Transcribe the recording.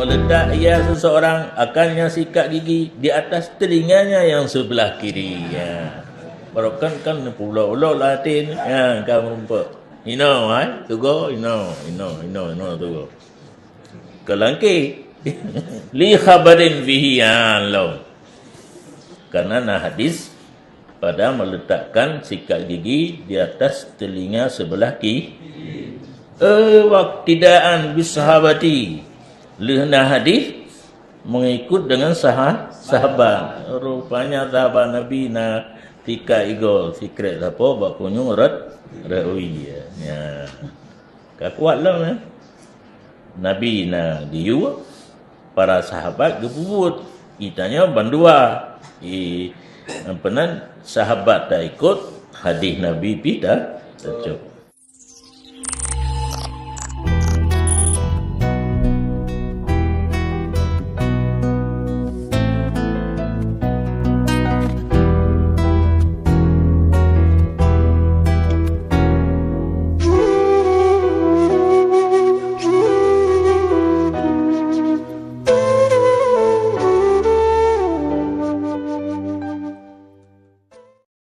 meletak ia seseorang akannya sikat gigi di atas telinganya yang sebelah kiri. Ya. Barukan kan pulau-pulau Latin. Ya, kamu rumput. You know, to go, you know, to go. Kelangki. Li khabarin bihi law. Karena hadis pada meletakkan sikat gigi di atas telinga sebelah kiri. Waktidaan bisahabati. Lihna hadis mengikut dengan sahabat. Rupanya sahabat Nabi na tika igol secret apa bak kunyung rawi ya. Kakuatlah Nabi na diu para sahabat gebubut. Itanya bandua. Sahabat tak ikut hadis Nabi pita. Cocok.